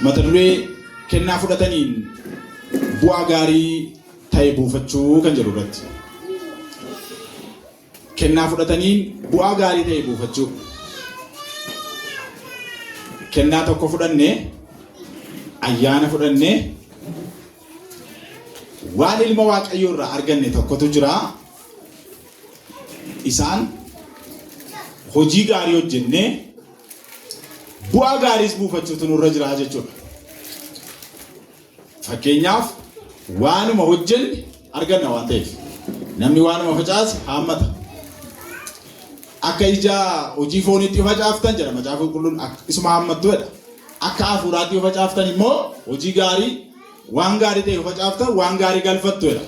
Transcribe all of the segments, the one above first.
mata duree kennaa fudhataniin bu'aa gaarii ta'e buufachuu kan jedhu irratti. Kennaa fudhataniin bu'aa gaarii ta'e buufachuu. Kennaa tokko fudhannee ayyaana fudhannee waan ilma Waaqayyoo irraa arganne tokkotu jira. Isaan hojii gaarii hojjennee bu'aa gaariis buufachuutu nurra jira jechuudha. Fakkeenyaaf waanuma hojjenne arganna waan ta'eef namni waanuma facaase haammata. Akka ija hojii fooniitti yoo facaaftan jedha macaafa qulqulluun isuma haammattu jedha. Akka hafuuraatti yoo facaaftan immoo hojii gaarii waan gaarii ta'e yoo facaaftan waan gaarii galfattu jedha.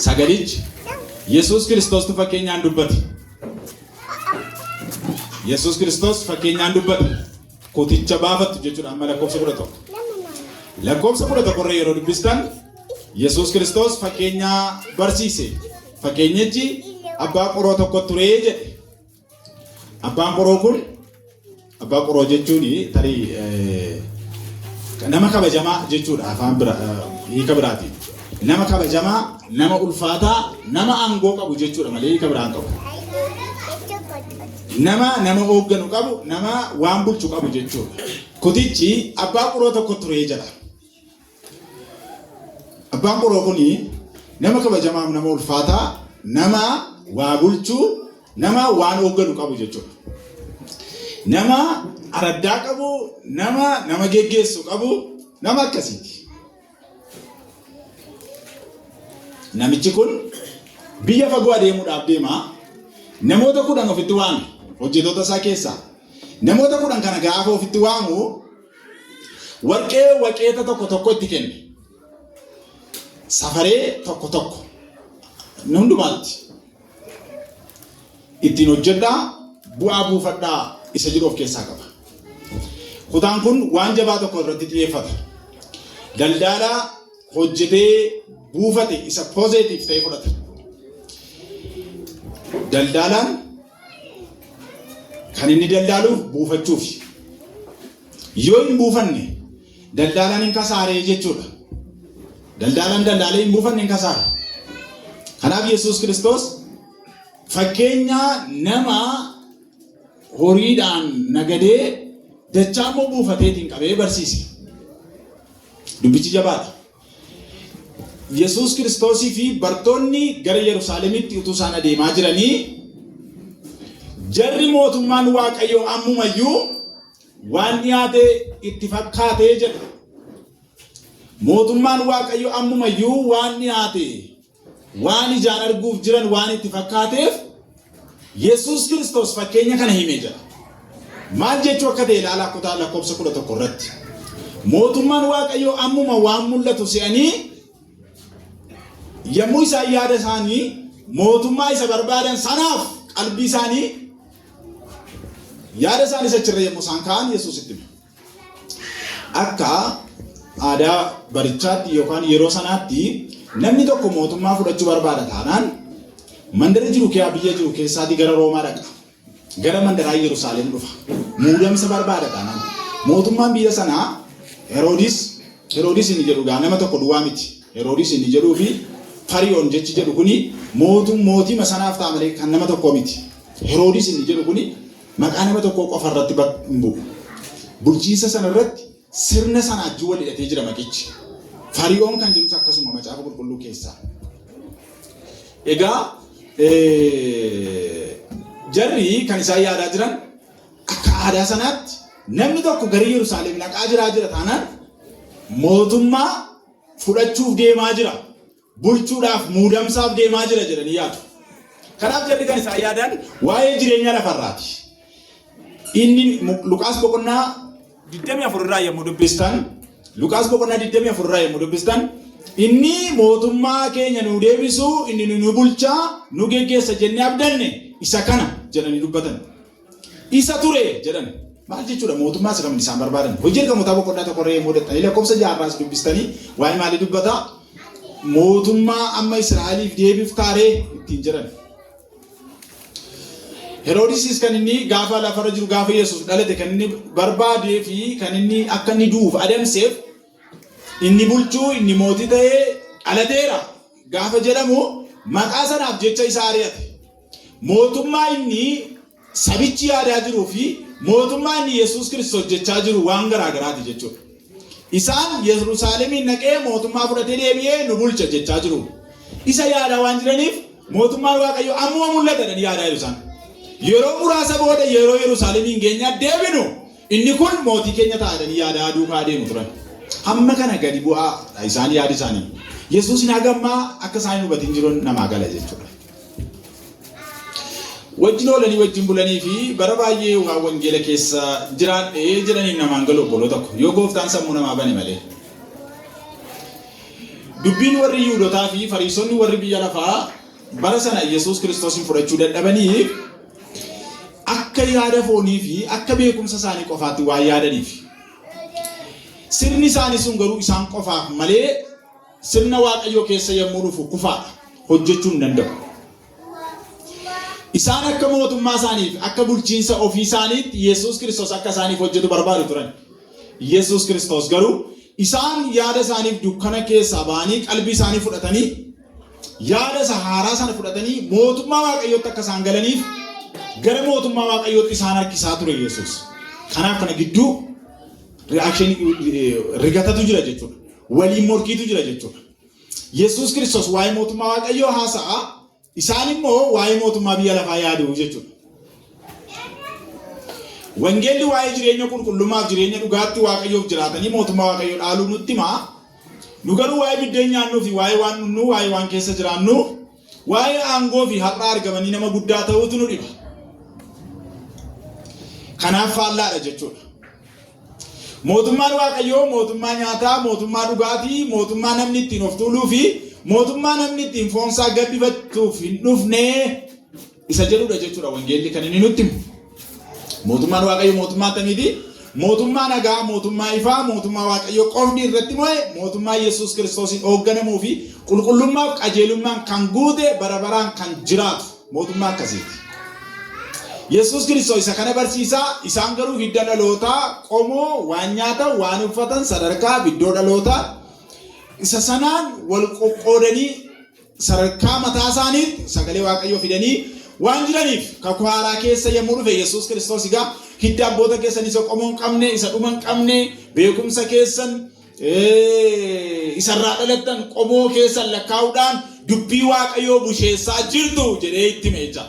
Sagalichi Yesuus Kiristoos fakkeenyaan dubbate. Yesuus Kiristoos fakkeenyaan dubbate. Kooticha baafattu jechuudha amma lakkoofsa 11. Lakkoofsa 11 yeroo dubbistan Yesuus Kiristoos fakkeenyaa barsiise. Fakkeenyichi abbaa qoroo tokko ture jedhe. Abbaan qoroo kun abbaa qoroo jechuun tarii nama kabajamaa jechuudha afaan hiika biraatiin. Nama kabajamaa, nama ulfaataa, nama aangoo qabu jechuudha malee hiika biraan qabu. Nama hoogganu qabu, nama waan bulchu qabu jechuudha. Kutichi abbaa qoroo tokko ture jedha. Abbaan qoroo kuni nama kabajamaa, nama ulfaataa, nama waa bulchuu, nama waan hoogganu qabu jechuudha. Nama araddaa qabu, nama geggeessu qabu, nama akkasiiti. Namichi kun biyya fagoo adeemuudhaaf deema. Namoota 10 ofitti waame hojjettoota isaa keessaa. Namoota 10 kana gaafa ofitti waamu warqeeta tokko itti kenne. Safaree tokko hundumaatti ittiin hojjedhaa bu'aa buufadhaa isa jedhu of keessaa qaba. Kutaan kun waan jabaa tokko irratti xiyyeeffata. Daldalaa hojjetee buufate isa positive ta'e fudhata. Daldalaan kan inni daldaaluuf buufachuuf. Yoo hin buufanne daldalaan hin kasaaree jechuudha. Daldalaan daldaalee hin buufanne hin kasaara. Kanaaf Yesuus Kiristoos fakkeenya nama horiidhaan nagadee dachaa immoo buufateetiin qabee barsiise. Dubbichi jabaadha. Yesuus Kiristoosii fi bartoonni gara Yerusaalemitti utuu isaan adeemaa jiranii jarri mootummaan Waaqayyoo ammumayyuu waan dhiyaate itti fakkaatee jedha. Mootummaan Waaqayyoo ammumayyuu waan dhiyaate waan ijaan arguuf jiran waan itti fakkaateef Yesuus Kiristoos fakkeenya kana himee jira. Maal jechuu akka ta'e ilaalaa kutaa lakkoofsa 11 irratti. Mootummaan Waaqayyoo ammuma waan mul'atu se'anii yommuu isaan yaada isaanii mootummaa isa barbaadan sanaaf qalbii isaanii yaada isaanii achirra yommuu isaan ka'an Yesuus itti hime. Akka aadaa barichaatti yookaan yeroo sanaatti namni tokko mootummaa fudhachuu barbaada taanaan mandara jiru biyya jiru keessaatii gara Roomaa dhaqa. Gara mandaraa Yerusaalem dhufa. Muudamsa barbaada taanaan mootummaan biyya sanaa Heroodis inni jedhuudha nama tokko duwwaa miti. Heroodis inni jedhuu fi Fariyoon jechi jedhu kuni mootii sanaaf ta'a malee kan nama tokko miti. Heroodis inni jedhu kuni maqaa nama tokko qofa irratti bu'u. Bulchiinsa sana irratti sirna sana ajjii wal hidhatee jira maqichi. Fariyoon kan jedhus akkasuma macaafa qulqulluu keessaa. Egaa jarri kan isaan yaadaa jiran akka aadaa sanaatti namni tokko gara Yerusaalem dhaqaa jira taanaan mootummaa fudhachuuf deemaa jira. Bulchuudhaaf muudamsaaf deemaa jira jedhanii yaadu. Kanaaf jarri kan isaan yaadan waa'ee jireenya lafarraati. Inni Luqaas boqonnaa 24 irraa yommuu dubbistan inni mootummaa keenya nu deebisu inni nu bulchaa nu geggeessa jennee abdanne isa kana jedhanii dubbatan. Isa ture jedhan. Maal jechuudha mootummaa isa kam isaan barbaadan. Hojii ergamootaa boqonnaa 1 irraa yommuu dhattanii lakkoofsa 6 irraas dubbistanii waa'ee maalii dubbataa? Mootummaa amma Israa'eliif deebiftaaree ittiin jedhan. Heroodisis kan inni gaafa lafarra jiru gaafa Yesuus dhalate kan inni barbaadee fi kan inni akka inni du'uuf adamseef inni bulchuu inni mootii ta'ee dhalateera gaafa jedhamu maqaa sanaaf jecha isaa ari'ate. Mootummaa inni sabichi yaadaa jiruu fi mootummaa inni Yesuus Kiristoos jechaa jiru waan garaagaraati jechuudha. Isaan Yerusaalemiin naqee mootummaa fudhatee deebi'ee nu bulcha jechaa jiru. Isa yaadaa waan jiraniif mootummaan Waaqayyoo ammuma mul'ata jedhanii yaadaa jiru isaan. Yeroo muraasa booda yeroo Yerusaalemiin geenyaa deebinu inni kun mootii keenya ta'a jedhanii yaadaa duukaa deemu turan. Hamma kana gadi bu'aa isaan yaada isaanii. Yesuus hin hagammaa akka isaan hubatiin jiruun namaa gala jechuudha. Wajjin oolanii wajjin bulanii fi bara baay'ee waan wangeela keessa jiraadhee jedhanii namaan galu obboloo tokko yoo gooftaan sammuu namaa bane malee. Dubbiin warri Yihuudootaa fi Fariisonni warri biyya lafaa bara sana Yesuus Kiristoosin fudhachuu dadhabaniif akka yaada foonii fi akka beekumsa isaanii qofaatti waa yaadaniif. Sirni isaanii sun garuu isaan qofaaf malee sirna Waaqayyoo keessa yommuu dhufu kufaadha. Hojjechuu hin danda'u. Isaan akka mootummaa isaaniif akka bulchiinsa ofii isaaniitti Yesuus Kiristoos akka isaaniif hojjetu barbaadu turan. Yesuus Kiristoos garuu isaan yaada isaaniif dukkana keessaa ba'anii qalbii isaanii fudhatanii yaada isa haaraa sana fudhatanii mootummaa Waaqayyootti akka isaan galaniif gara mootummaa Waaqayyootti isaan harkisaa ture Yesuus. Kanaaf kana gidduu rigatatu jira jechuudha. Waliin morkiitu jira jechuudha. Yesuus Kiristoos waa'ee mootummaa Waaqayyoo haasa'a. Isaan immoo waa'ee mootummaa biyya lafaa yaadu jechuudha. Wangeelli waa'ee jireenya qulqullummaaf jireenya dhugaatti Waaqayyoof jiraatanii mootummaa Waaqayyoo dhaaluu nutti himaa. Nu garuu waa'ee biddeen nyaannuu fi waa'ee waan dhugnu waa'ee waan keessa jiraannu waa'ee aangoo fi har'aa argamanii nama guddaa ta'uutu nu dhiba. Kanaaf faallaadha jechuudha. Mootummaan Waaqayyoo mootummaa nyaataa, mootummaa dhugaatii, mootummaa namni ittiin of tuuluu fi mootummaa namni ittiin foonsaa gaddifachuuf hin dhufne isa jedhudha jechuudha wangeelli kan inni nutti himu. Mootummaan Waaqayyoo mootummaa akkamiiti? Mootummaa nagaa, mootummaa ifaa, mootummaa Waaqayyoo qofni irratti mo'e, mootummaa Yesuus Kiristoosiin hoogganamuu fi qulqullummaaf qajeelummaan kan guute bara baraan kan jiraatu mootummaa akkasiiti. Yesuus Kiristoos isa kana barsiisaa, isaan garuu hidda dhalootaa, qomoo, waan nyaatan, waan uffatan, sadarkaa, biddoo dhalootaa isa sanaan wal qoqqoodanii sadarkaa mataa isaaniitti sagalee Waaqayyoo fidanii waan jiraniif kakuu haaraa keessa yommuu dhufe Yesuus Kiristoos egaa hidda abboota keessan isa qomoo hin qabne, isa dhuma hin qabne, beekumsa keessan isarraa dhalattan qomoo keessan lakkaa'uudhaan dubbii Waaqayyoo busheessaa jirtu jedhee itti meecha.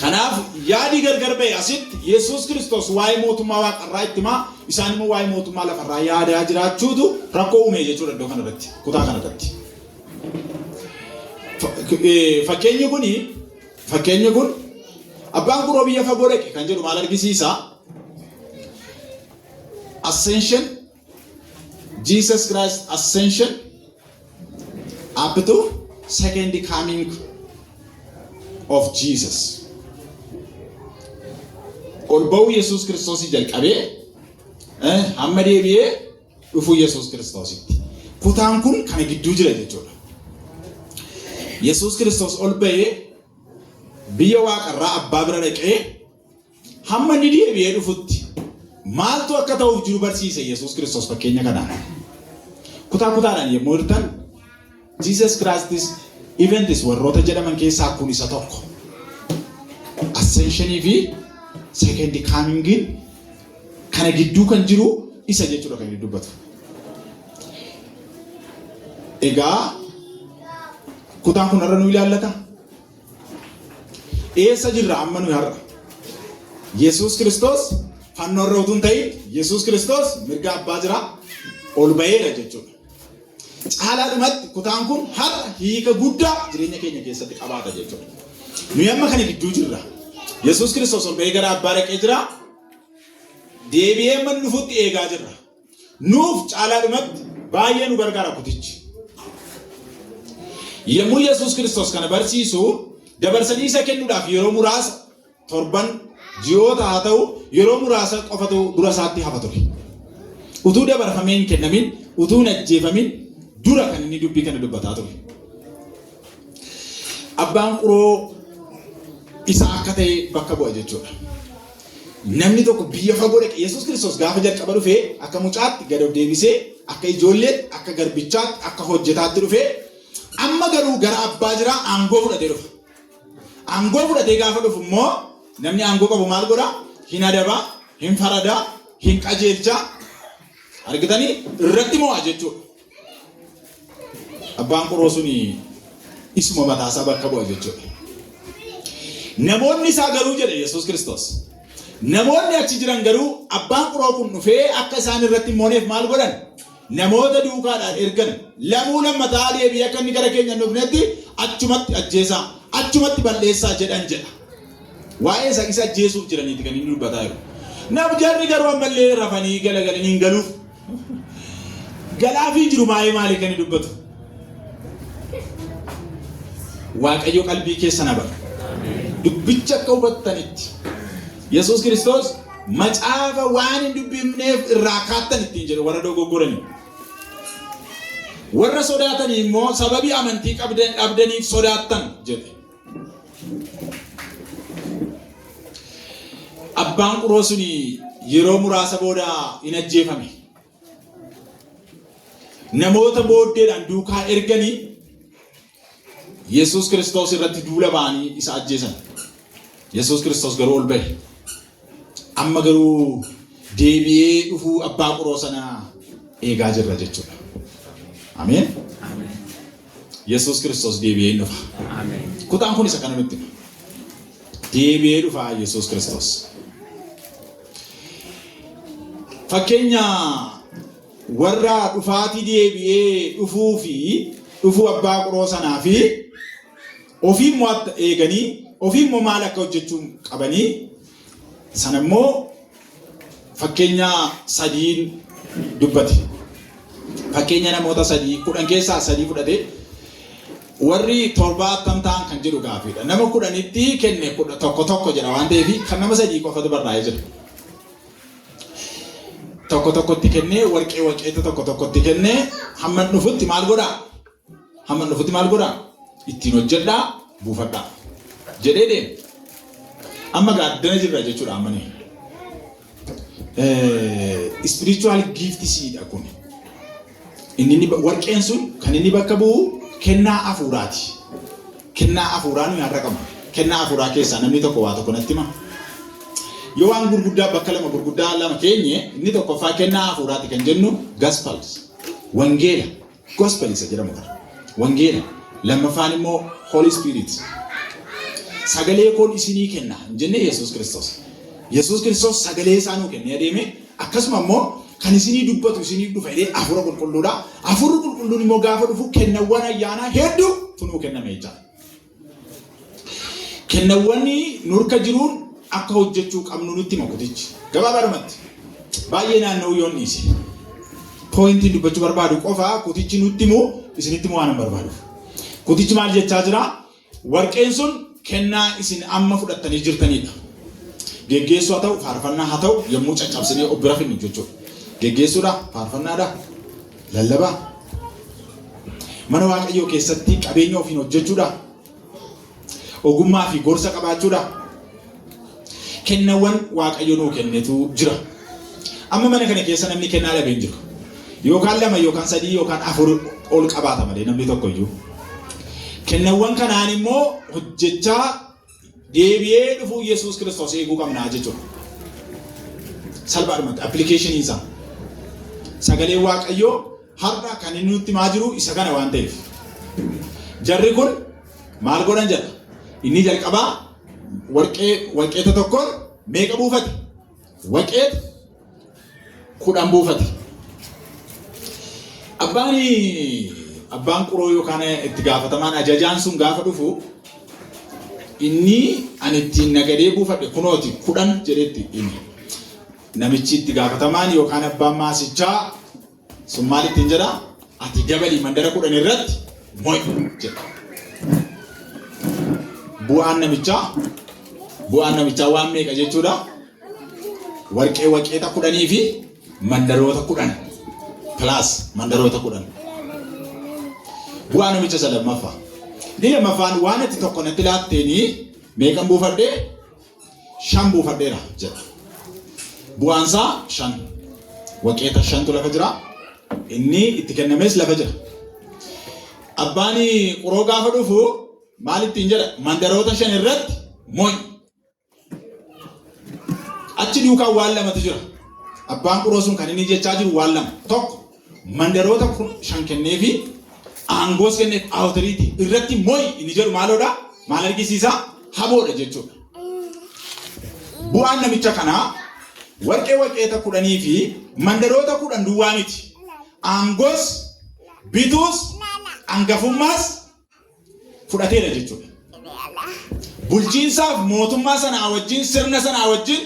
Kanaaf yaadi gargar ba'e asitti Yesuus Kiristoos waa'ee mootummaa waaqarraa itti himaa, isaan immoo waa'ee mootummaa lafarraa yaadaa jiraachuutu rakkoo uume jechuudha iddoo kanarratti, kutaa kanarratti. Fakkeenyi kun abbaan kuroo biyya fagoo dhaqe kan jedhu maal argisiisa? Ascension, Jesus Christ ascension up to second coming of Jesus. Ol ba'uu Yesuus Kiristoosii jalqabee hamma deebi'ee dhufuu Yesuus Kiristoositti. Kutaan kun kana gidduu jira jechuudha. Yesuus Kiristoos ol ba'ee biyya waaqarraa abbaa bira dhaqee hamma inni deebi'ee dhufutti maaltu akka ta'uuf jiru barsiise Yesuus Kiristoos fakkeenya kanaan. Kutaadhaan yommuu hirtan Jesus Christ eventis warroota jedhaman keessaa kun isa tokko. Ascensionii fi second coming kana gidduu kan jiru isa jechuudha kan inni dubbatu. Egaa kutaan kun har'a nu ilaallata. Eessa jirra amma nu har'a? Yesuus Kiristoos fannoo irra utuu hin ta'in Yesuus Kiristoos mirga abbaa jira ol ba'eera jechuudha. Caalaadhumatti kutaan kun har'a hiika guddaa jireenya keenya keessatti qabaata jechuudha. Nuyi amma kana gidduu jirra. Yesuus Kiristoos ol ba'ee gara abbaa dhaqee jira. Deebi'ee mana dhufutti eegaa jirra. Nuuf caalaadhumatti baay'ee nu gargaara kutichi. Yommuu Yesuus Kiristoos kana barsiisu dabarsanii isa kennuudhaaf yeroo muraasa torban ji'oota haa ta'u yeroo muraasa qofatu dura isaatti hafa ture. Utuu dabarfamee hin kennamin, utuu hin ajjeefamin dura kan inni dubbii kana dubbataa ture. Abbaan quroo isa akka ta'e bakka bu'a jechuudha. Namni tokko biyya fagoo dhaqe Yesuus Kiristoos gaafa jalqaba dhufee akka mucaatti gad of deebisee akka ijoolleetti akka garbichaatti akka hojjetaatti dhufee amma garuu gara abbaa jira aangoo fudhatee dhufa. Aangoo fudhatee gaafa dhufu immoo namni aangoo qabu maal godha? Hin adabaa, hin faradaa, hin qajeelchaa. Argitanii irratti mo'a jechuudha. Abbaan quroo suni isuma mataasaa bakka bu'a jechuudha. Namoonni isaa garuu jedhe Yesuus Kiristoos. Namoonni achi jiran garuu abbaan quroo kun dhufee akka isaan irratti mooneef maal godhan? Namoota duukaadhaan ergan lamuu lammataa deebi'ee akka inni gara keenya hin dhufnetti achumatti ajjeesaa, achumatti balleessaa jedhan jedha. Waa'ee isa ajjeesuuf jiraniiti kan inni dubbataa jiru. Nam jarri garuu ammallee rafanii galagalanii hin galuuf. Galaafii jiru maalii kan inni dubbatu? Waaqayyo qalbii keessa na bara. Dubbicha akka hubattanitti Yesuus Kiristoos macaafa waan hin dubbifneef irraa kaattan ittiin jedhu warra dogoggoranii. Warra sodaatanii immoo sababii amantii dhabdaniif sodaattan jedhe. Abbaan quroo suni yeroo muraasa booda hin ajjeefame. Namoota booddeedhaan duukaa erganii Yesuus Kiristoos irratti duula ba'anii isa ajjeesan. Yesuus Kiristoos garuu ol bahe. Amma garuu deebi'ee dhufuu abbaa quroo sana eegaa jirra jechuudha. Ameen. Yesuus Kiristoos deebi'ee dhufa. Kutaan kun isa kana nutti hima. Deebi'ee dhufa Yesuus Kiristoos. Fakkeenya warra dhufaatii deebi'ee dhufuu fi dhufuu abbaa quroo sanaa fi ofii mo'atta eeganii ofii immoo maal akka hojjechuu qabanii sana immoo fakkeenya sadiin dubbate. Fakkeenya namoota 10 keessaa 3 fudhate warri 70 ta'an kan jedhu gaaffiidha. Nama 10tti kenne tokko jedha waan ta'eef kan nama 3 qofatu barraa'ee jira. Tokkotti kennee warqee tokkotti kennee hamma dhufutti maal godhaa? Hamma dhufutti maal godhaa? Ittiin hojjedhaa buufadhaa jedhee deema. Amma gaaddana jirra jechuudha ammanii. Spiritual gift siidha kun. Inni warqeen sun kan inni bakka bu'u kennaa hafuuraati. Kennaa hafuuraan yaada qaba. Kennaa hafuuraa keessaa namni tokko waa tokko natti hima. Yoo waan gurguddaa bakka lama keenye inni tokkoffaa kennaa hafuuraati kan jennu gospels. Wangeela. Gospel isa jedhamu kana. Wangeela. Lammaffaan immoo Holy Spirit. Sagalee koon isinii kenna jenne Yesuus Kiristoos. Yesuus Kiristoos sagalee isaa nuu kennee adeeme akkasuma immoo kan isinii dubbatu isinii dhufa jedhee hafuura qulqulluudha. Hafuurri qulqulluun immoo gaafa dhufu kennawwan ayyaanaa hedduu tunuu kenname jechuudha. Kennawwan nurka jiruun akka hojjechuu qabnu nutti makutichi. Gabaabaadhumatti baay'ee naanna'uu yoon dhiise. Poointiin dubbachuu barbaadu qofa kutichi nutti immoo isinitti immoo waan barbaaduuf. Kutichi maal jechaa jira? Warqeen sun kennaa isin amma fudhattanii jirtanidha. Geggeessuu haa ta'u, faarfannaa haa ta'u, yommuu caccabsinee of bira finnu jechuudha. Geggeessuudha, faarfannaadha, lallabaa. Mana Waaqayyoo keessatti qabeenya ofiin hojjechuudha. Ogummaa fi gorsa qabaachuudha. Kennawwan Waaqayyo nuu kennetu jira. Amma mana kana keessa namni kennaa dhabee hin jiru. Yookaan 2 yookaan 3 yookaan 4 ol qabaata malee namni tokko iyyuu. Kennawwan kanaan immoo hojjechaa deebi'ee dhufuu Yesuus Kiristoos eeguu qabnaa jechuudha. Salphaadhumatti appilikeeshinii isaa. Sagalee Waaqayyoo har'a kan inni nutti himaa jiru isa kana waan ta'eef. Jarri kun maal godhan jedha? Inni jalqabaa warqeeta tokkoon meeqa buufate? Warqeeta 10 buufate. Abbaan quroo yookaan itti gaafatamaan ajajaan sun gaafa dhufu inni ani ittiin nagadee buufadhe kunooti 10 jedhetti inni. Namichi itti gaafatamaan yookaan abbaan maasichaa sun maal ittiin jedha? Ati dabalii mandara 10 irratti mo'i jedha. Bu'aan namichaa waan meeqa jechuudha? Warqeeta 10 fi mandaroota 10 plus mandaroota 10. Bu'aan namicha isa lammaffaa. Inni lammaffaan waan itti tokko natti laatteeni Meeqan buufadhee? 5 buufadheera jedha. Bu'aansaa 5. Waqeeta 5tu lafa jira. Inni itti kennames lafa jira. Abbaan quroo gaafa dhufu maal ittiin jedha? Mandaroota 5 irratti moo'i. Achi duukaa waan lamatu jira. Abbaan quroo sun kan inni jechaa jiru waan lama. Tokko mandaroota 5 kenneefi aangoos kenneef authority irratti moo'i inni jedhu maaloodha? Maal argisiisa? Haboodha jechuudha. Bu'aan namicha kanaa waqeeta 10 fi mandaroota 10 duwwaa miti. Aangoos bituus hangafummaas fudhateera jechuudha. Bulchiinsaaf mootummaa sanaa wajjin sirna sanaa wajjin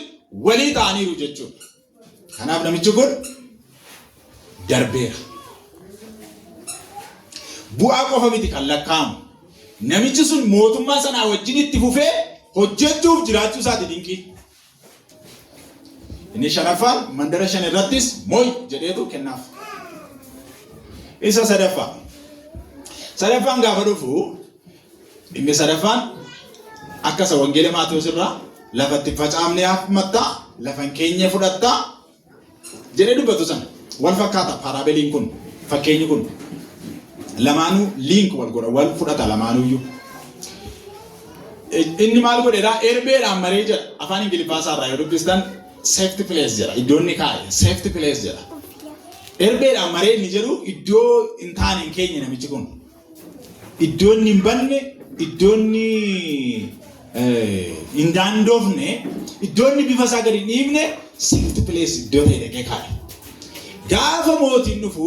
walii ta'aniiru jechuudha. Kanaaf namichi kun darbeera. Bu'aa qofa miti kan lakkaa'amu. Namichi sun mootummaa sanaa wajjin itti fufee hojjechuuf jiraachuu isaati dinqii. Inni 5ffaan mandara 5 irrattis moo'i jedheetu kennaaf. Isa sadaffaan gaafa dhufu inni sadaffaan akka wangeela Maatiyos irraa lafatti facaafnee hafmattaa lafan keenya fudhattaa jedhee dubbatu sana wal fakkaata paraabeliin kun fakkeenyi kun lamaanuu link wal godha wal fudhata lamaanuyyuu. Inni maal godheedha? Erbeedhaan maree jedha afaan Ingiliffaasaa irraa yoo dubbistan safety place jedha. Iddoon inni kaa'e safety place jedha. Erbeedhaan maree inni jedhu iddoo hin taane hin keenye namichi kun. Iddoon hin banne, iddoon hin daandoofne, iddoon bifa isaa gadi hin dhiifne safety place iddoo ta'e dhaqee kaa'e. Gaafa mootiin dhufu,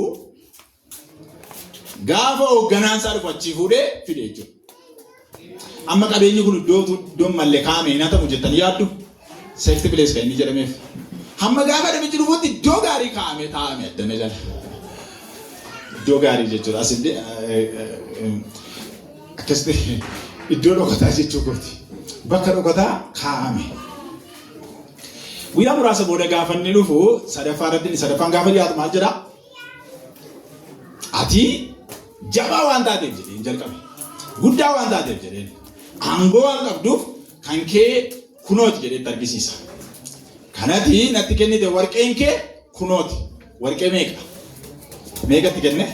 gaafa hoogganaan isaa dhufu achii fuudhee fide jechuudha. Amma qabeenyi kun iddoo mallee kaa'ame hin hatamu jettanii yaaddu? Safety place kan inni jedhameef. Hamma gaafa namichi dhufutti iddoo gaarii kaa'ame taa'ame addana jala. Iddoo gaarii jechuudha. Asillee akkasitti iddoo dhokataa jechuu kooti. Bakka dhokataa kaa'ame. Guyyaa muraasa booda gaafa inni dhufu sadaffaan gaafa dhiyaatu maal jedhaa? Ati jabaa waan taateef jedheen jalqabe. Guddaa waan taateef jedheen. Aangoo waan qabduuf kan kee kunooti jedheetti argisiisa. Kanati natti kennite warqeen kee kunooti. Warqee meeqa? Meeqatti kenne?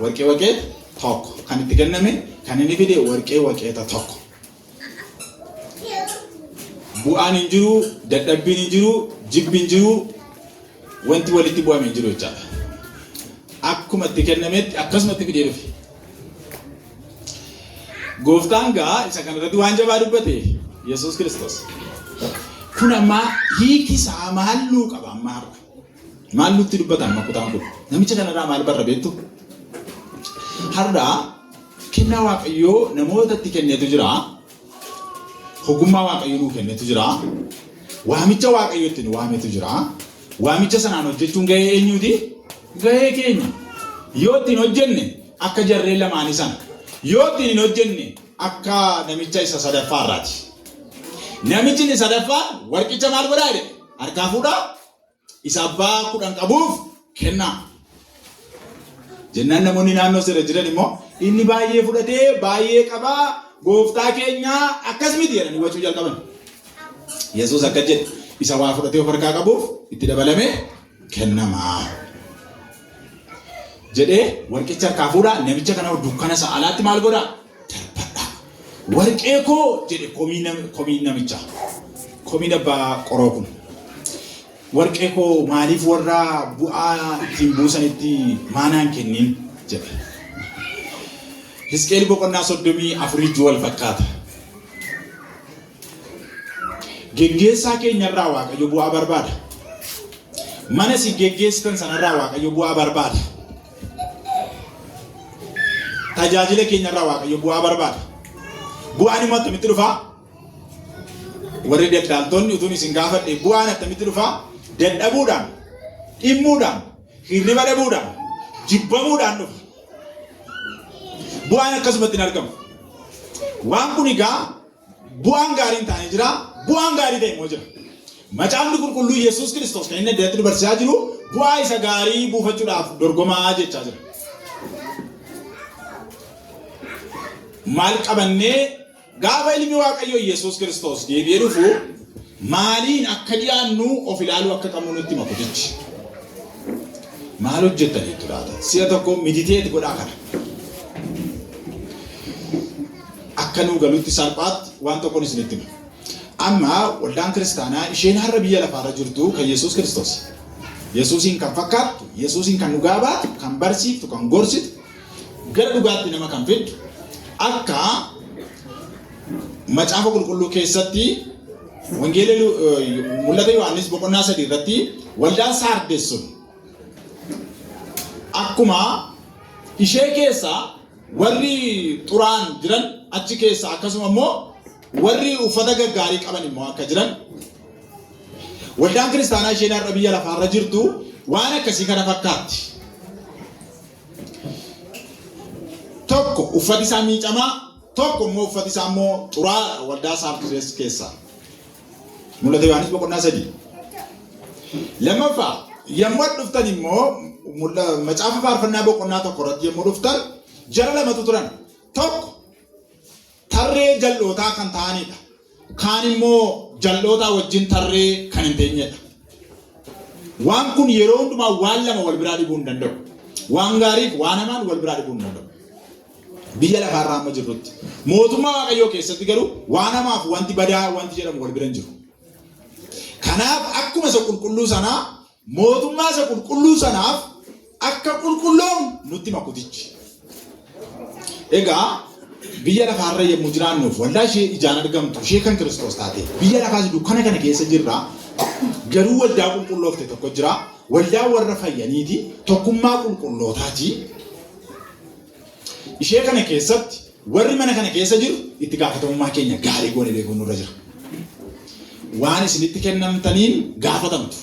Warqee tokko. Kan itti kenname kan inni fide warqeeta tokko. Bu'aan hin jiru, dadhabbiin hin jiru, jibbiin hin jiru, wanti walitti bu'ame hin jiru jechaadha. Akkuma itti kennametti akkasumatti fidee dhufe. Gooftaan gaa isa kanarratti waan jabaa dubbate Yesuus Kiristoos. Kun ammaa hiiki isaa maalluu qaba ammaa har'a. Maalluutti dubbata amma kutaan kun. Namicha kanarraa maal barra beektu? Har'a kennaa Waaqayyoo namootatti kenneetu jira. Ogummaa Waaqayyoo nuu kenneetu jira. Waamicha Waaqayyootti nu waametu jira. Waamicha sanaan hojjechuun gahee eenyuuti? Gahee keenya. Yoo ittiin hojjenne akka jarree lamaanii sana. Yoo ittiin hin hojjenne akka namicha isa sadaffaarraati. Namichi inni sadaffaa warqicha maal godhaa jedhe? Harkaa fuudhaa isa abbaa 10 qabuuf kennaa. Jennaan namoonni naannoo sirra jiran immoo inni baay'ee fudhatee baay'ee qabaa gooftaa keenyaa akkas miti jedhanii wacuu jalqaban. Yesuus akka jedhe isa waa fudhatee of harkaa qabuuf itti dabalamee kennamaa. Jedhee warqicha harkaa fuudhaa namicha kana dukkana isaa alaatti maal godhaa? Darbadhaa. Warqee koo jedhe komii namicha. Komiin abbaa qoroo kun. Warqee koo maaliif warra bu'aa ittiin buusanitti maanaan kennin jedhe. Hisqeel boqonnaa 34 wal fakkaata. Geggeessaa keenyarraa Waaqayyo bu'aa barbaada. Mana si geggeessitan sanarraa Waaqayyo bu'aa barbaada. Tajaajila keenyarraa Waaqayyo bu'aa barbaada. Bu'aan immoo attamitti dhufaa? Warri daldaltoonni utuun isin gaafadhe bu'aan attamitti dhufaa? Dadhabuudhaan, dhimmuudhaan, hirriba dhabuudhaan, jibbamuudhaan dhufa. Bu'aan akkasumatti hin argamu. Waan kun egaa bu'aan gaariin taa'ee jira, bu'aan gaarii ta'e immoo jira. Macaafni qulqulluu Yesuus Kiristoos kan inni addatti barsiisaa jiru bu'aa isa gaarii buufachuudhaaf dorgomaa jechaa jira. Maal qabannee Gaafa ilmi Waaqayyoo Yesuus Kiristoos deebi'ee dhufu maaliin akka dhiyaannu of ilaaluu akka qabnu nutti hima kutichi. Maal hojjettanii turaata? Si'a tokko mediteeti godhaa kana. Akka nu galuutti salphaatti waan tokkoon isinitti hima. Amma waldaan kiristaanaa isheen har'a biyya lafaarra jirtu kan Yesuus Kiristoos. Yesuusiin kan fakkaattu, Yesuusiin kan dhugaa baatu, kan barsiiftu, kan gorsitu, gara dhugaatti nama kan fiddu akka macaafa qulqulluu keessatti wangeela mul'ata Yohaannis boqonnaa 3 irratti waldaan Saardes sun akkuma ishee keessa warri xuraan jiran achi keessa akkasuma immoo warri uffata gaggaarii qaban immoo akka jiran waldaan kiristaanaa isheen har'a biyya lafaarra jirtu waan akkasii kana fakkaatti. Tokko uffati isaa miicamaa, tokko immoo uffati isaa immoo xuraa waldaa Saardes keessa. Mul'ata Yohaannis boqonnaa 3. Lammaffaa yommuu dhuftan immoo macaafa faarfannaa boqonnaa 1 irratti yommuu dhuftan jara lamatu turan. Tokko tarree jal'ootaa kan ta'anidha. Kaan immoo jal'ootaa wajjin tarree kan hin teenyedha. Waan kun yeroo hundumaa waan lama wal biraa dhibuu hin danda'u. Waan gaariif waan hamaan wal biraa dhibuu hin danda'u. Biyya lafaarraa amma jirrutti. Mootummaa Waaqayyoo keessatti garuu waan hamaaf wanti badaa wanti jedhamu wal bira hin jiru. Kanaaf akkuma isa qulqulluu sanaa mootummaa isa qulqulluu sanaaf akka qulqulloon nutti makutichi. Egaa biyya lafaarra yommuu jiraannuuf waldaa ishee ijaan argamtu ishee kan Kiristoos taate biyya lafaas dukkana kana keessa jirra garuu waldaa qulqulloofte tokko jira waldaa warra fayyaniiti tokkummaa qulqullootaati. Ishee kana keessatti warri mana kana keessa jiru itti gaafatamummaa keenya gaarii goone beekuun nurra jira. Waan isinitti kennamtaniin gaafatamtu.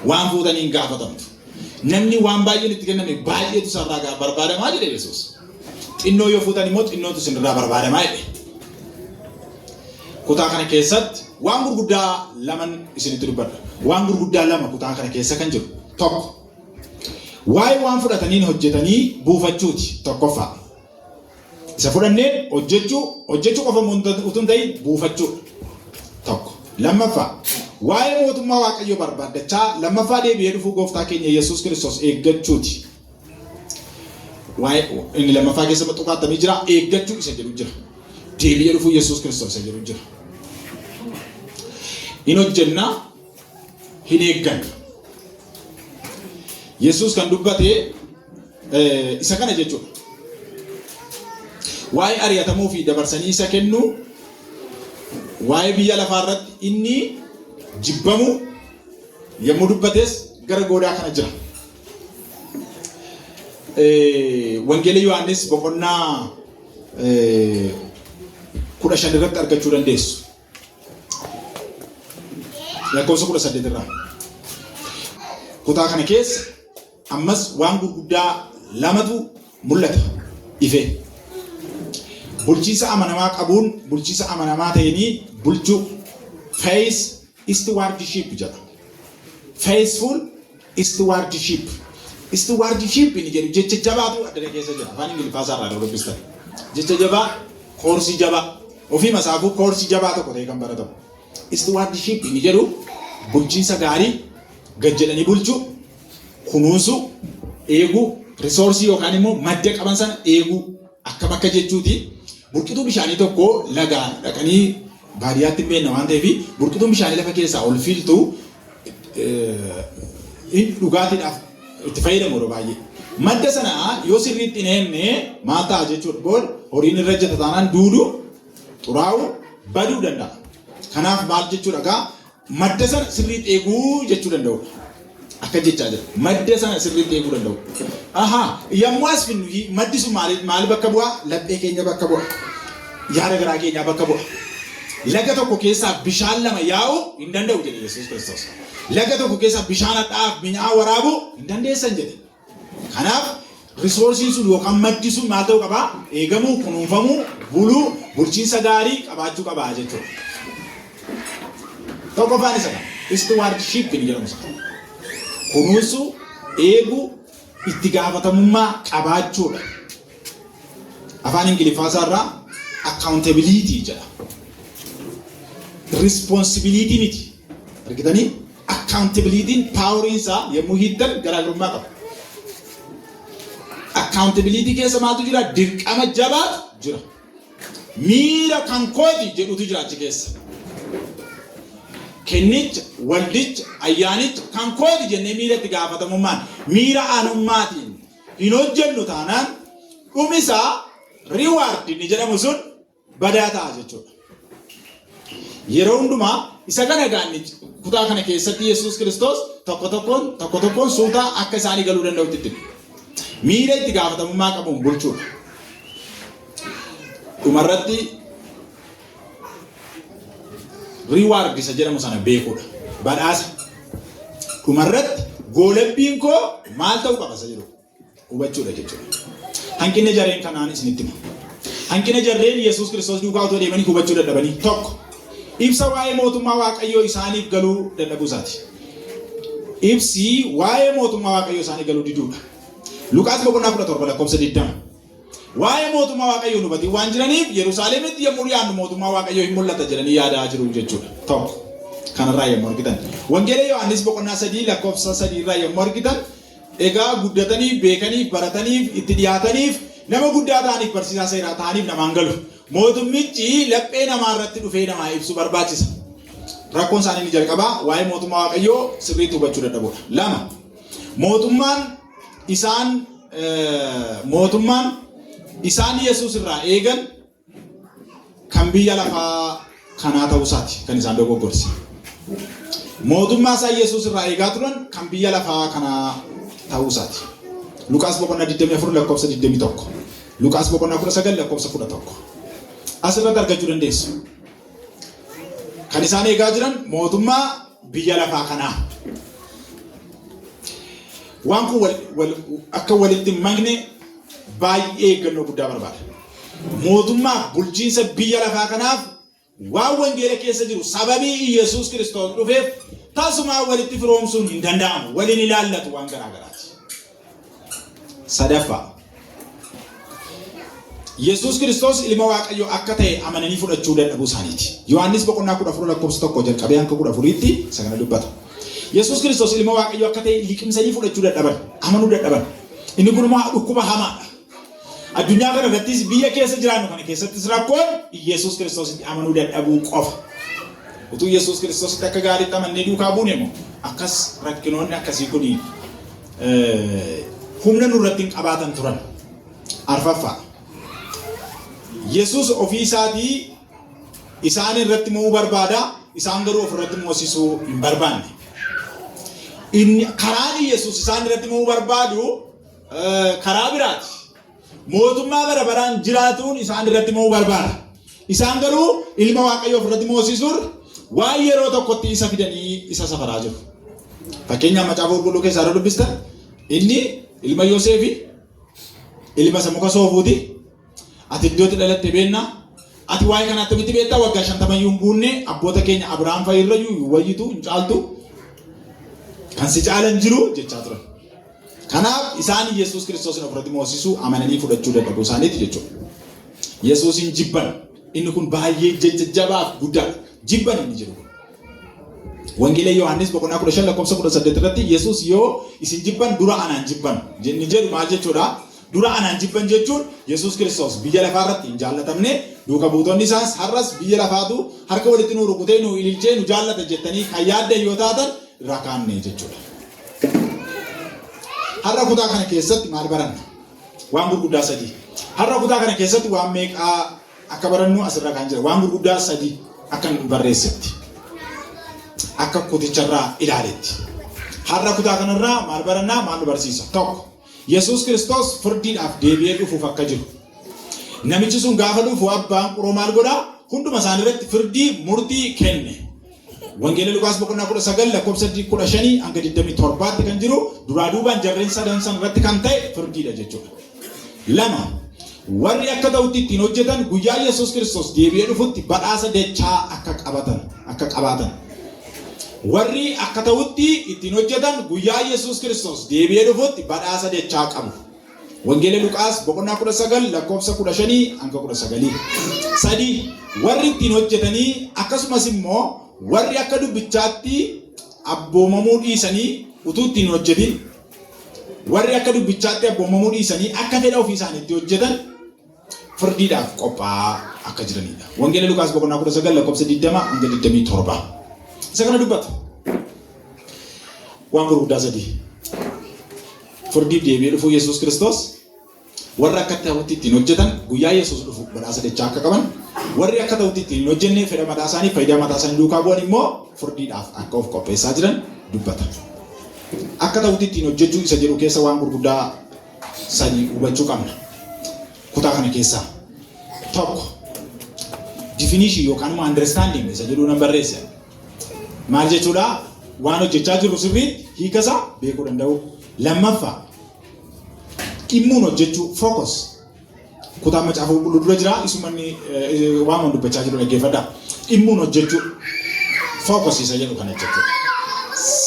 Waan fuutaniin gaafatamtu. Namni waan baay'een itti kenname baay'eetu sarraa barbaadamaa jedhe Yesuus. Xinnoo yoo fuutan immoo xinnootu isinirraa barbaadamaa jedhe. Kutaa kana keessatti waan gurguddaa lama isinitti dubbadha. Waan gurguddaa lama kutaa kana keessa kan jiru. Tokko waa'ee waan fudhataniin hojjetanii buufachuuti tokkoffaa. Isa fudhanneen hojjechuu qofa utuu hin ta'in buufachuudha. Tokko. Lammaffaa waa'ee mootummaa Waaqayyoo barbaadachaa lammaffaa deebi'ee dhufuu gooftaa keenya Yesuus Kiristoos eeggachuuti. Waa'ee inni lammaffaa keessa maxxanfamee jira eeggachuu isa jedhu jira. Deebi'ee dhufuu Yesuus Kiristoos isa jedhu jira. Hin hojjennaa hin eegganna. Yesuus kan dubbate isa kana jechuudha. Waa'ee ari'atamuu fi dabarsanii isa kennu waa'ee biyya lafaarratti inni jibbamu yommuu dubbates gara goodaa kana jira. Wangeela Yohaannis boqonnaa 15 irratti argachuu dandeessu. Lakkoofsa 18 irraa. Kutaa kana keessa ammas waan gurguddaa lamatu mul'ata ife. Bulchiisa amanamaa qabuun bulchiisa amanamaa ta'anii bulchuu stewardship jedha. Faithful stewardship. Stewardship ni jedhu jecha jabaatu addana keessa jira. Afaan Ingiliffaasaa irraa dubbistan. Jecha jabaa, koorsii jabaa. Ofii masaafuu koorsii jabaa tokko ta'e kan baratamu. Stewardship ni jedhu bulchiinsa gaarii gad jedhanii bulchuu, kunuunsuu, eeguu, risoorsii yookaan immoo madda qaban sana eeguu akka bakka jechuuti. Burqituu bishaanii tokko lagaan dhaqanii baadiyyaatti hin beekna waan ta'eef burqituun bishaanii lafa keessaa ol fiiltu dhugaatiidhaaf itti fayyadamu yeroo baay'ee. Madda sana yoo sirriitti hin eegne maal ta'a jechuudha booda horiin irra jeta taanaan duudu xuraa'uu baduu danda'a. Kanaaf maal jechuudha gaa madda sana sirriitti eeguu jechuu danda'u. Akka jechaa jira. Madda sana sirriitti eeguu danda'u. Yommuu as finnu maddi sun maal bakka bu'aa? Laphee keenya bakka bu'a. Yaada garaa keenyaa bakka bu'a. Laga tokko keessaa bishaan lama yaa'uu hin danda'u jedhe Yesuus Kiristoos. Laga tokko keessaa bishaan hadhaa'aaf mi'aa waraabuu hin dandeessan jedhe. Kanaaf risoorsiin sun yookaan maddi sun maal ta'uu qabaa? Eegamuu, kunuunfamuu, buluu, bulchiinsa gaarii qabaachuu qabaa jechuudha. Tokkoffaan isa kana. Stewardship ni jedhamu isa. Kunuunsuu, eeguu, itti gaafatamummaa qabaachuudha. Afaan Ingiliffaasaa irraa accountability jedha. Responsibility miti. Argitanii accountability powering isaa yommuu hiittan garaagarummaa qaba. Accountability keessa maaltu jira? Dirqama jabaatu jira. Miira kan kooti jedhutu jira achi keessa. Kennicha, waldicha, ayyaanicha kan kooti jennee miira itti gaafatamummaan miira aanummaatiin hin hojjennu taanaan dhumisaa reward ni jedhamu sun badaa ta'a jechuudha. Yeroo hundumaa isa kana gaanni kutaa kana keessatti Yesuus Kiristoos tokko tokkoon suutaa akka isaanii galuu danda'utti itti miira itti gaafatamummaa qabuun bulchuudha. Dhumarratti reward isa jedhamu sana beekuudha. Badhaasa. Dhumarratti goolabbiin koo maal ta'uu qaba isa jedhu hubachuudha jechuudha. Hanqina jarreen kanaan isinitti hima. Hanqina jarreen Yesuus Kiristoos duukaa otoo deemanii hubachuu dadhabanii tokko ibsa waa'ee mootummaa Waaqayyoo isaaniif galuu dadhabuu isaati. Ibsi waa'ee mootummaa Waaqayyoo isaaniif galuu diduudha. Luqaas boqonnaa 17 lakkoofsa 20. Waa'ee mootummaa Waaqayyoo hubatan waan jiraniif Yerusaalemitti yommuu dhiyaannu mootummaa Waaqayyoo hin mul'ata jedhanii yaadaa jiru jechuudha. Tokko kanarraa yommuu argitan. Wangeela Yohaannis boqonnaa 3 lakkoofsa 3 irraa yommuu argitan egaa guddataniif beekaniif barataniif itti dhiyaataniif nama guddaa ta'aniif barsiisaa seeraa ta'aniif namaan galu. Mootummichi laphee namaa irratti dhufee namaa ibsu barbaachisa. Rakkoon isaanii ni jalqabaa waa'ee mootummaa Waaqayyoo sirriitti hubachuu dadhabuudha. Lama mootummaan isaan Yesuus irraa eegan kan biyya lafaa kanaa ta'uu isaati kan isaan dogoggorse. Mootummaa isaa Yesuus irraa eegaa turan kan biyya lafaa kanaa ta'uu isaati. Luqaas boqonnaa 24 lakkoofsa 21. Luqaas boqonnaa 19 lakkoofsa 11. Asirratti argachuu dandeessu. Kan isaan eegaa jiran mootummaa biyya lafaa kanaa. Waan kun akka walitti magne baay'ee eeggannoo guddaa barbaada. Mootummaa bulchiinsa biyya lafaa kanaaf waan wangeela keessa jiru sababii Yesuus Kiristoos dhufeef tasumaa walitti firoomsuun hin danda'amu. Waliin ilaallatu waan garaagaraati. Sadaffaa Yesuus Kiristoos ilma Waaqayyoo akka ta'e amananii fudhachuu dadhabuu isaaniiti. Yohaannis boqonnaa 14 lakkoofsa 1 jalqabee hanga 14tti sagana dubbata. Yesuus Kiristoos ilma Waaqayyoo akka ta'e liqimsanii fudhachuu dadhaban, amanuu dadhaban. Inni kun immoo dhukkuba hamaadha. Addunyaa kana irrattis biyya keessa jiraannu kana keessattis rakkoon Yesuus Kiristoositti amanuu dadhabuu qofa. Utuu Yesuus Kiristoositti akka gaariitti amannee duukaa buune immoo akkas rakkinoonni akkasii kun humna nurratti hin qabaatan turan. Arfaffaa Yesuus ofii isaatii isaan irratti mo'uu barbaada, isaan garuu ofirratti moosisuu hin barbaanne. Karaan Yesuus isaan irratti mo'uu barbaadu karaa biraati. Mootummaa bara baraan jiraatuun isaan irratti mo'uu barbaada. Isaan garuu ilma Waaqayyoo ofirratti moosisuun waan yeroo tokkotti isa fidanii isa safaraa jiru. Fakkeenyaaf macaafa qulqulluu keessaa dubbistan inni ilma Yoosefi ilma isa muka soofuuti. Ati iddootti dhalatte beennaa ati waa'ee kana attamitti beektaa waggaa 50 iyyuu hin guunne abboota keenya Abrahaam fa'a irra iyyuu wayyitu hin caaltu kan si caalan jiru jechaa turan. Kanaaf isaan Yesuus Kiristoosin ofirratti moosisuu amananii fudhachuu dadhabuu isaaniiti jechuudha. Yesuusin jibban inni kun baay'ee jajjabaaf guddaa jibban inni jiru. Wangeela Yohaannis boqonnaa 15 lakkoofsa 18 irratti Yesuus yoo isin jibban dura anaan jibban jenni jedhu maal jechuudha? Dura anaan jibban jechuun Yesuus Kiristoos biyya lafaa irratti hin jaallatamne duuka buutonni isaas har'as biyya lafaatu harka walitti nu rukutee nu ililchee nu jaallata jettanii kan yaaddan yoo taatan irraa kaanne jechuudha. Har'a kutaa kana keessatti maal baranna? Waan gurguddaa sadii. Har'a kutaa kana keessatti waan meeqaa akka barannu asirraa kan jira. Waan gurguddaa sadii akka barreessetti. Akka kuticharraa ilaaletti. Har'a kutaa kanarraa maal barannaa? Maal nu barsiisa? Tokko. Yesuus Kiristoos firdiidhaaf deebi'ee dhufuuf akka jiru. Namichi sun gaafa dhufu abbaan quroo maal godhaa? Hunduma isaanii irratti firdii murtii kenne. Wangeela Luqaas boqonnaa 19 lakkoofsa 15 hanga 27tti kan jiru duraa duubaan jarreen sadan san irratti kan ta'e firdiidha jechuudha. Lama warri akka ta'utti ittiin hojjetan guyyaa Yesuus Kiristoos deebi'ee dhufutti badhaasa dachaa akka qabaatan. Warri akka ta'utti ittiin hojjetan guyyaa Yesuus Kiristoos deebi'ee dhufutti badhaasa dachaa qabu. Wangeela Luqaas boqonnaa 19 lakkoofsa 15 hanga 19. Sadii warri ittiin hojjetanii akkasumas immoo warri akka dubbichaatti abboomamuu dhiisanii utuu ittiin hojjetin warri akka dubbichaatti abboomamuu dhiisanii akka fedha ofii isaaniitti hojjetan firdiidhaaf qophaa'aa akka jiranidha. Wangeela Luqaas boqonnaa 19 lakkoofsa 20 hanga 27. Isa kana dubbata. Waan gurguddaa sadii. Firdiif deebi'ee dhufuu Yesuus Kiristoos warri akka ta'utti ittiin hojjetan guyyaa Yesuus dhufu badhaasa dachaa akka qaban warri akka ta'utti ittiin hin hojjenne fedha mataa isaanii faayidaa mataa isaanii duukaa bu'an immoo firdiidhaaf akka of qopheessaa jiran dubbata. Akka ta'utti ittiin hojjechuu isa jedhu keessa waan gurguddaa sadii hubachuu qabna. Kutaa kana keessaa tokko definition yookaan immoo understanding isa jedhu nan barreesse. Maal jechuudha? Waan hojjechaa jirru sirriitti hiikasaa beekuu danda'u. Lammaffaa dhimmuun hojjechuu focus. Kutaa macaafa qulqulluu dura jira isumanni waan dubbachaa jiru dhaggeeffadha. Dhimmuun hojjechuu focus isa jedhu kana jechuudha.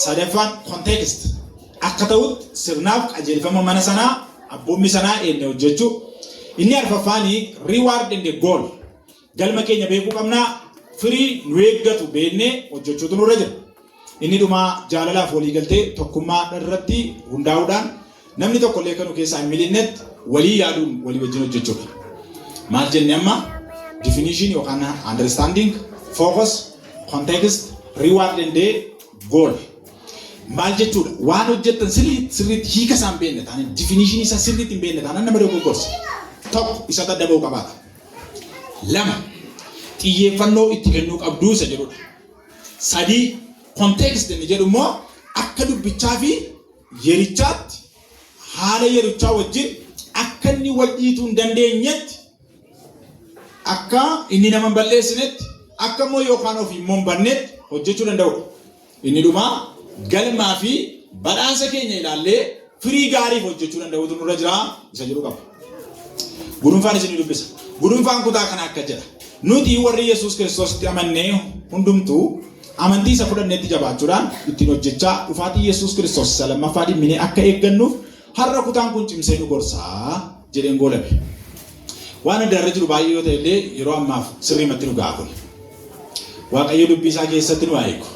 Sadaffaan context. Akka ta'utti sirnaaf qajeelfama mana sanaa abboommi sanaa eenye hojjechuu. Inni arfaffaanii reward and goal. Galma keenya beekuu qabnaa firii nu eeggatu beennee hojjechuutu nurra jira. Inni dhumaa jaalalaaf walii galtee tokkummaa irratti hundaa'uudhaan namni tokko illee kanuu keessaa hin milinetti walii yaaduun walii wajjin hojjechuudha. Maal jenne amma definition yookaan understanding, focus, context, reward and goal. Maal jechuudha? Waan hojjettan sirriitti hiika isaan beekne taane definition isaa sirriitti hin beekne taane nama dogoggorsa. Tokko isa adda ba'uu qabaata. Lama xiyyeeffannoo itti kennuu qabduu isa jedhudha. Sadii context inni jedhu immoo akka dubbichaa fi yerichaatti haala yerichaa wajjin akka inni wal dhiituu hin dandeenyetti akka inni nama balleessinetti akka immoo yookaan ofii immoo hin bannetti hojjechuu danda'udha. Inni dhumaa galmaa fi badhaasa keenya ilaallee firii gaariif hojjechuu danda'utu nurra jira isa jedhu qaba. Gudunfaan isin dubbisa. Gudunfaan kutaa kana akka jedha. Nuti warri Yesuus Kiristoositti amannee hundumtuu amantii isa fudhanneetti jabaachuudhaan ittiin hojjechaa dhufaatii Yesuus Kiristoos isa lammaffaa dhimminee akka eeggannuuf har'a kutaan kun cimsee nu gorsaa jedheen goolame. Waan adda irra jiru baay'ee yoo ta'e illee yeroo ammaaf sirriimatti nu ga'a kun. Waaqayyo dubbii isaa keessatti nu haa eegu.